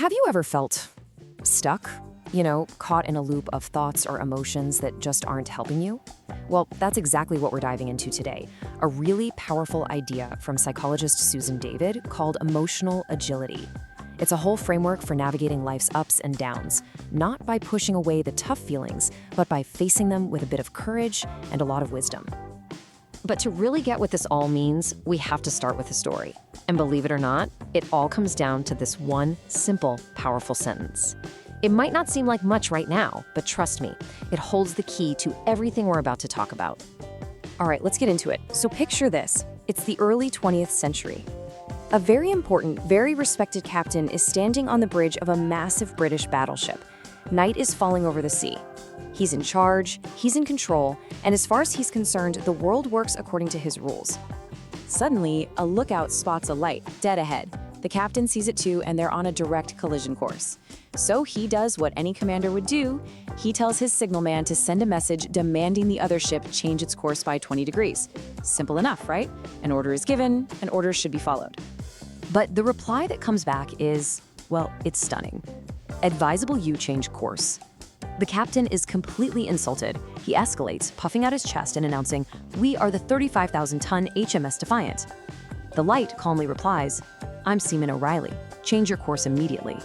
Have you ever felt stuck? Caught in a loop of thoughts or emotions that just aren't helping you? Well, that's exactly what we're diving into today. A really powerful idea from psychologist Susan David called emotional agility. It's a whole framework for navigating life's ups and downs, not by pushing away the tough feelings, but by facing them with a bit of courage and a lot of wisdom. But to really get what this all means, we have to start with a story. And believe it or not, it all comes down to this one simple, powerful sentence. It might not seem like much right now, but trust me, it holds the key to everything we're about to talk about. All right, let's get into it. So picture this. It's the early 20th century. A very important, very respected captain is standing on the bridge of a massive British battleship. Night is falling over the sea. He's in charge, he's in control, and as far as he's concerned, the world works according to his rules. Suddenly, a lookout spots a light dead ahead. The captain sees it too, and they're on a direct collision course. So he does what any commander would do. He tells his signalman to send a message demanding the other ship change its course by 20 degrees. Simple enough, right? An order is given, and orders should be followed. But the reply that comes back is, well, it's stunning. Advisable you change course. The captain is completely insulted. He escalates, puffing out his chest and announcing, "We are the 35,000-ton HMS Defiant." The light calmly replies, "I'm Seaman O'Reilly. Change your course immediately."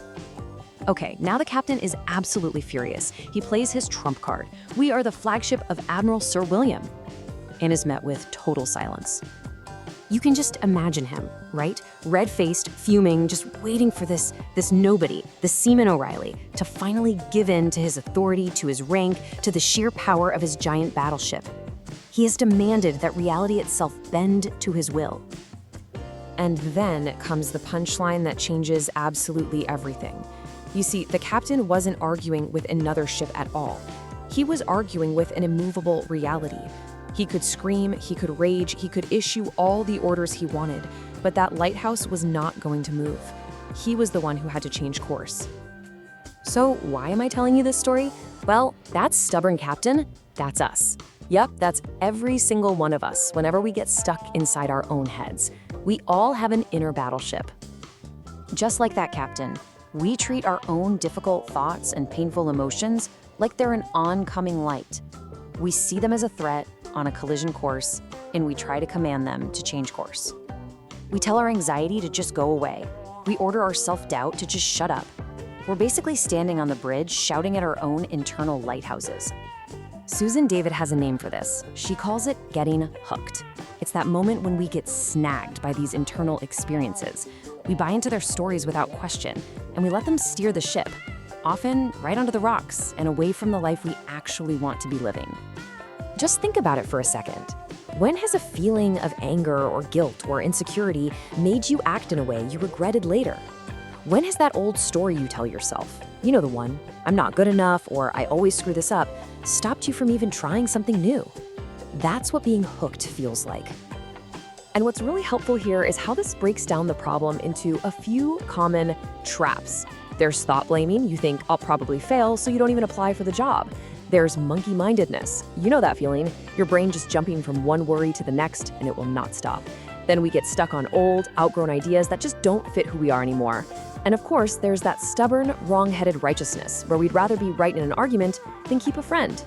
Okay, now the captain is absolutely furious. He plays his trump card. "We are the flagship of Admiral Sir William," and is met with total silence. You can just imagine him, right? Red-faced, fuming, just waiting for this nobody, the Seaman O'Reilly, to finally give in to his authority, to his rank, to the sheer power of his giant battleship. He has demanded that reality itself bend to his will. And then comes the punchline that changes absolutely everything. You see, the captain wasn't arguing with another ship at all. He was arguing with an immovable reality. He could scream, he could rage, he could issue all the orders he wanted, but that lighthouse was not going to move. He was the one who had to change course. So why am I telling you this story? Well, that stubborn captain, that's us. Yep, that's every single one of us whenever we get stuck inside our own heads. We all have an inner battleship. Just like that captain, we treat our own difficult thoughts and painful emotions like they're an oncoming light. We see them as a threat on a collision course, and we try to command them to change course. We tell our anxiety to just go away. We order our self-doubt to just shut up. We're basically standing on the bridge shouting at our own internal lighthouses. Susan David has a name for this. She calls it getting hooked. It's that moment when we get snagged by these internal experiences. We buy into their stories without question, and we let them steer the ship, often right onto the rocks and away from the life we actually want to be living. Just think about it for a second. When has a feeling of anger or guilt or insecurity made you act in a way you regretted later? When has that old story you tell yourself, you know the one, "I'm not good enough" or "I always screw this up," stopped you from even trying something new? That's what being hooked feels like. And what's really helpful here is how this breaks down the problem into a few common traps. There's thought blaming. You think, "I'll probably fail," so you don't even apply for the job. There's monkey-mindedness. You know that feeling. Your brain just jumping from one worry to the next, and it will not stop. Then we get stuck on old, outgrown ideas that just don't fit who we are anymore. And of course, there's that stubborn, wrong-headed righteousness, where we'd rather be right in an argument than keep a friend.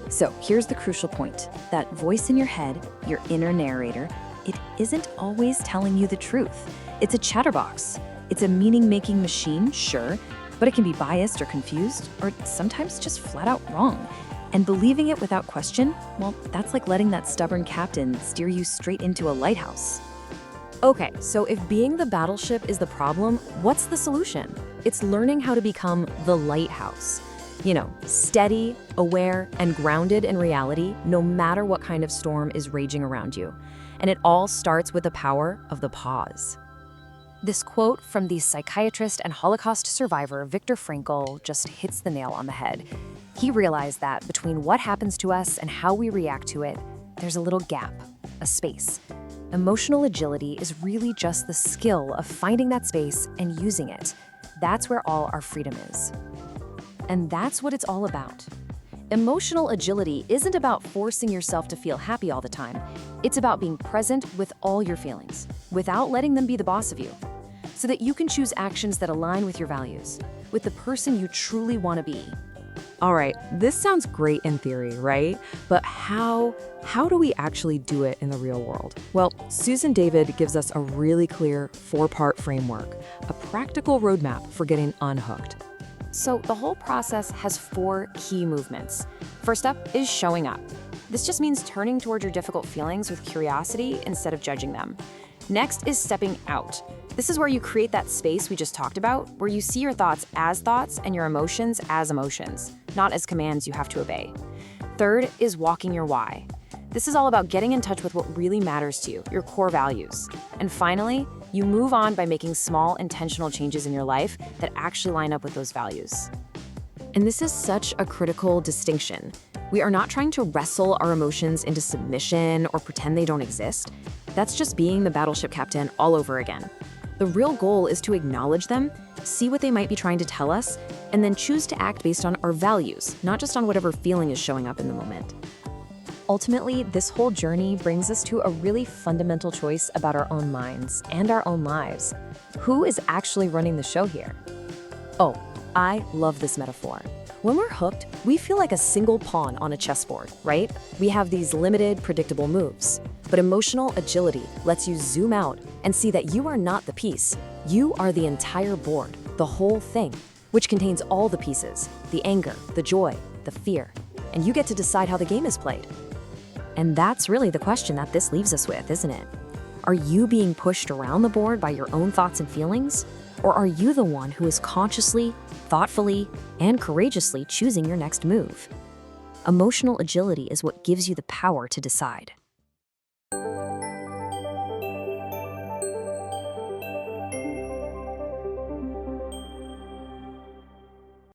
So here's the crucial point. That voice in your head, your inner narrator, it isn't always telling you the truth. It's a chatterbox. It's a meaning-making machine, sure, but it can be biased or confused, or sometimes just flat out wrong. And believing it without question, well, that's like letting that stubborn captain steer you straight into a lighthouse. Okay, so if being the battleship is the problem, what's the solution? It's learning how to become the lighthouse. Steady, aware, and grounded in reality, no matter what kind of storm is raging around you. And it all starts with the power of the pause. This quote from the psychiatrist and Holocaust survivor Viktor Frankl just hits the nail on the head. He realized that between what happens to us and how we react to it, there's a little gap, a space. Emotional agility is really just the skill of finding that space and using it. That's where all our freedom is. And that's what it's all about. Emotional agility isn't about forcing yourself to feel happy all the time. It's about being present with all your feelings, without letting them be the boss of you. so that you can choose actions that align with your values, with the person you truly want to be. All right, this sounds great in theory, right? But how do we actually do it in the real world? Well, Susan David gives us a really clear 4-part framework, a practical roadmap for getting unhooked. So the whole process has 4 key movements. First up is showing up. This just means turning toward your difficult feelings with curiosity instead of judging them. Next is stepping out. This is where you create that space we just talked about, where you see your thoughts as thoughts and your emotions as emotions, not as commands you have to obey. Third is walking your why. This is all about getting in touch with what really matters to you, your core values. And finally, you move on by making small, intentional changes in your life that actually line up with those values. And this is such a critical distinction. We are not trying to wrestle our emotions into submission or pretend they don't exist. That's just being the battleship captain all over again. The real goal is to acknowledge them, see what they might be trying to tell us, and then choose to act based on our values, not just on whatever feeling is showing up in the moment. Ultimately, this whole journey brings us to a really fundamental choice about our own minds and our own lives. Who is actually running the show here? Oh, I love this metaphor. When we're hooked, we feel like a single pawn on a chessboard, right? We have these limited, predictable moves. But emotional agility lets you zoom out and see that you are not the piece. You are the entire board, the whole thing, which contains all the pieces, the anger, the joy, the fear. And you get to decide how the game is played. And that's really the question that this leaves us with, isn't it? Are you being pushed around the board by your own thoughts and feelings? Or are you the one who is consciously, thoughtfully, and courageously choosing your next move? Emotional agility is what gives you the power to decide.